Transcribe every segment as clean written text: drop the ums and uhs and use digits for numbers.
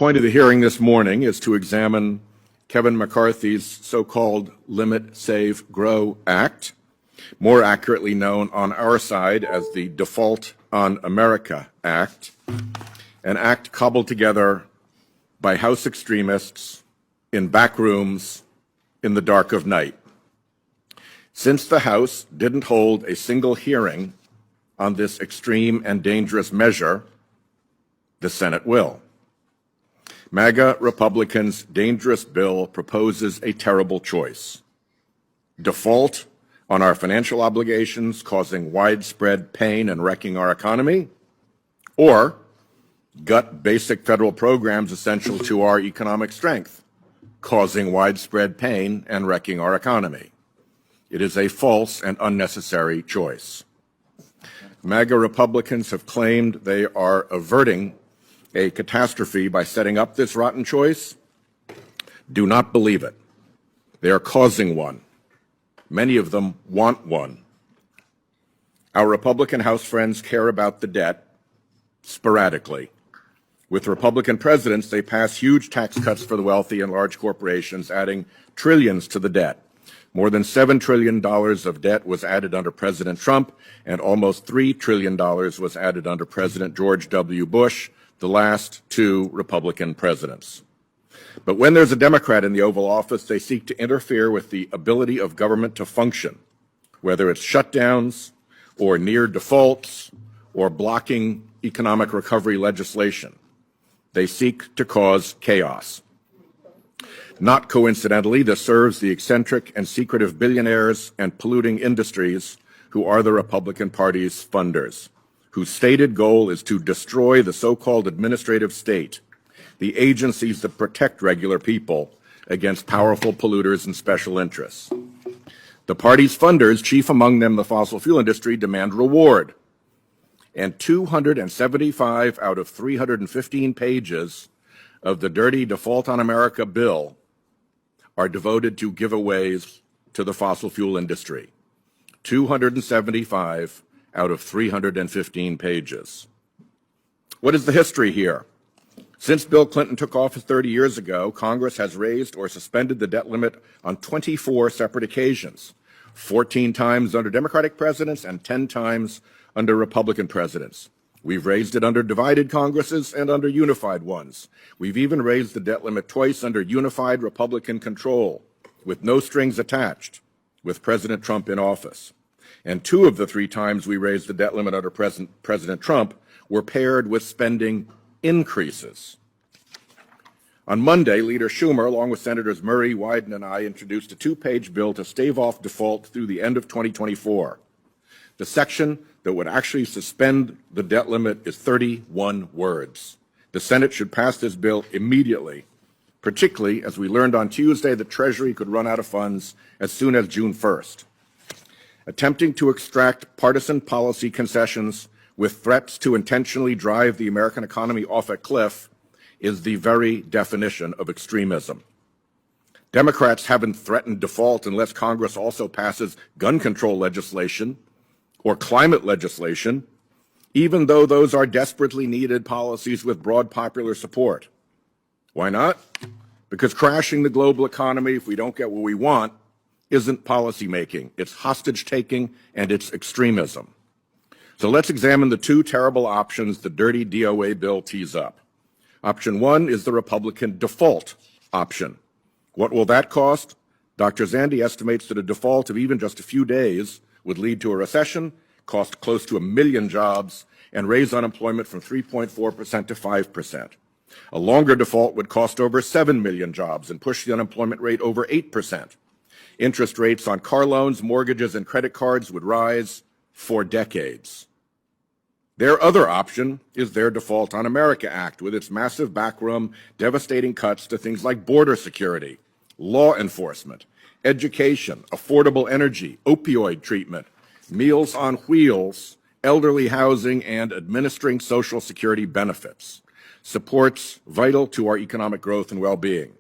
point of the hearing this morning is to examine Kevin McCarthy's so-called Limit, Save, Grow Act, more accurately known on our side as the Default on America Act, an act cobbled together by House extremists in back rooms in the dark of night. Since the House didn't hold a single hearing on this extreme and dangerous measure, the Senate will. MAGA Republicans' dangerous bill proposes a terrible choice: default on our financial obligations, causing widespread pain and wrecking our economy, or gut basic federal programs essential to our economic strength, causing widespread pain and wrecking our economy. It is a false and unnecessary choice. MAGA Republicans have claimed they are averting a catastrophe by setting up this rotten choice. Do not believe it. They are causing one. Many of them want one. Our Republican House friends care about the debt sporadically. With Republican presidents, they pass huge tax cuts for the wealthy and large corporations, adding trillions to the debt. More than $7 trillion of debt was added under President Trump, and almost $3 trillion was added under President George W. Bush, the last two Republican presidents. But when there's a Democrat in the Oval Office, they seek to interfere with the ability of government to function, whether it's shutdowns or near defaults or blocking economic recovery legislation. They seek to cause chaos. Not coincidentally, this serves the eccentric and secretive billionaires and polluting industries who are the Republican Party's funders, whose stated goal is to destroy the so-called administrative state, the agencies that protect regular people against powerful polluters and special interests. The party's funders, chief among them the fossil fuel industry, demand reward. And 275 out of 315 pages of the dirty Default on America bill are devoted to giveaways to the fossil fuel industry. 275 out of 315 pages. What is the history here? Since Bill Clinton took office 30 years ago, Congress has raised or suspended the debt limit on 24 separate occasions, 14 times under Democratic presidents and 10 times under Republican presidents. We've raised it under divided Congresses and under unified ones. We've even raised the debt limit twice under unified Republican control, with no strings attached, with President Trump in office. And 2 of the 3 times we raised the debt limit under President Trump were paired with spending increases. On Monday, Leader Schumer, along with Senators Murray, Wyden, and I, introduced a 2-page bill to stave off default through the end of 2024. The section that would actually suspend the debt limit is 31 words. The Senate should pass this bill immediately, particularly as we learned on Tuesday the Treasury could run out of funds as soon as June 1st. Attempting to extract partisan policy concessions with threats to intentionally drive the American economy off a cliff is the very definition of extremism. Democrats haven't threatened default unless Congress also passes gun control legislation or climate legislation, even though those are desperately needed policies with broad popular support. Why not? Because crashing the global economy, if we don't get what we want, isn't policymaking. It's hostage-taking and it's extremism. So let's examine the 2 terrible options the dirty DOA bill tees up. Option 1 is the Republican default option. What will that cost? Dr. Zandi estimates that a default of even just a few days would lead to a recession, cost close to 1 million jobs, and raise unemployment from 3.4% to 5%. A longer default would cost over 7 million jobs and push the unemployment rate over 8%. Interest rates on car loans, mortgages, and credit cards would rise for decades. Their other option is their Default on America Act, with its massive backroom, devastating cuts to things like border security, law enforcement, education, affordable energy, opioid treatment, Meals on Wheels, elderly housing, and administering Social Security benefits. Supports vital to our economic growth and well-being.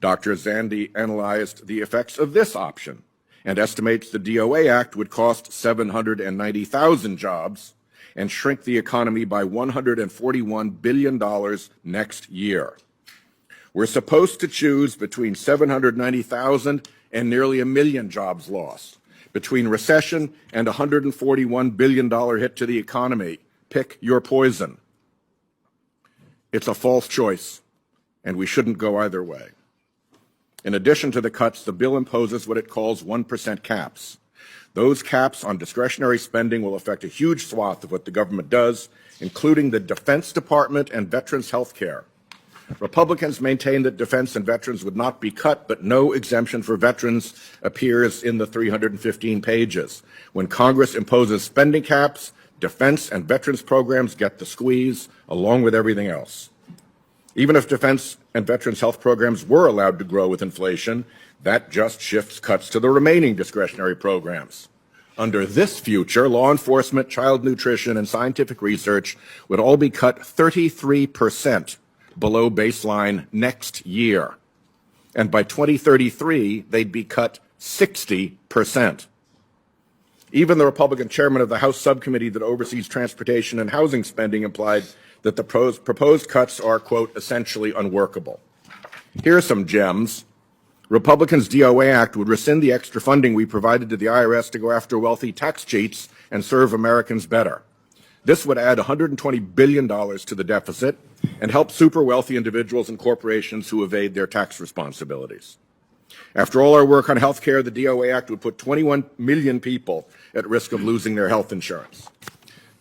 Dr. Zandi analyzed the effects of this option and estimates the DOA Act would cost 790,000 jobs and shrink the economy by $141 billion next year. We're supposed to choose between 790,000 and nearly 1 million jobs lost, between recession and a $141 billion hit to the economy. Pick your poison. It's a false choice, and we shouldn't go either way. In addition to the cuts, the bill imposes what it calls 1% caps. Those caps on discretionary spending will affect a huge swath of what the government does, including the Defense Department and veterans' health care. Republicans maintain that defense and veterans would not be cut, but no exemption for veterans appears in the 315 pages. When Congress imposes spending caps, defense and veterans programs get the squeeze, along with everything else. Even if defense and veterans health programs were allowed to grow with inflation, that just shifts cuts to the remaining discretionary programs. Under this future, law enforcement, child nutrition, and scientific research would all be cut 33% below baseline next year. And by 2033, they'd be cut 60%. Even the Republican chairman of the House subcommittee that oversees transportation and housing spending implied that the proposed cuts are, quote, essentially unworkable. Here are some gems. Republicans' DOA Act would rescind the extra funding we provided to the IRS to go after wealthy tax cheats and serve Americans better. This would add $120 billion to the deficit and help super wealthy individuals and corporations who evade their tax responsibilities. After all our work on health care, the DOA Act would put 21 million people at risk of losing their health insurance.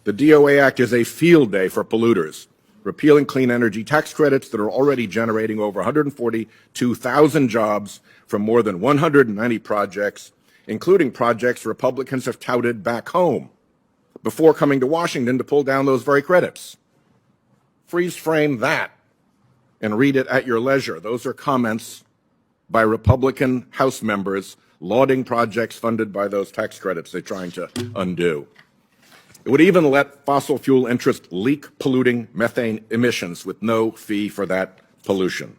The DOA Act is a field day for polluters, repealing clean energy tax credits that are already generating over 142,000 jobs from more than 190 projects, including projects Republicans have touted back home before coming to Washington to pull down those very credits. Freeze frame that and read it at your leisure. Those are comments by Republican House members lauding projects funded by those tax credits they're trying to undo. It would even let fossil fuel interests leak polluting methane emissions with no fee for that pollution.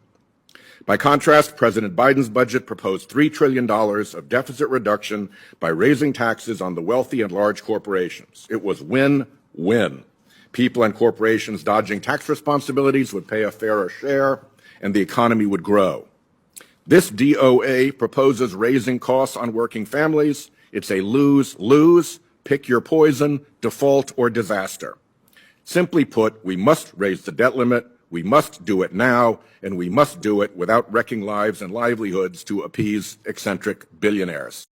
By contrast, President Biden's budget proposed $3 trillion of deficit reduction by raising taxes on the wealthy and large corporations. It was win-win. People and corporations dodging tax responsibilities would pay a fairer share, and the economy would grow. This DOA proposes raising costs on working families. It's a lose-lose. Pick your poison, default, or disaster. Simply put, we must raise the debt limit, we must do it now, and we must do it without wrecking lives and livelihoods to appease eccentric billionaires.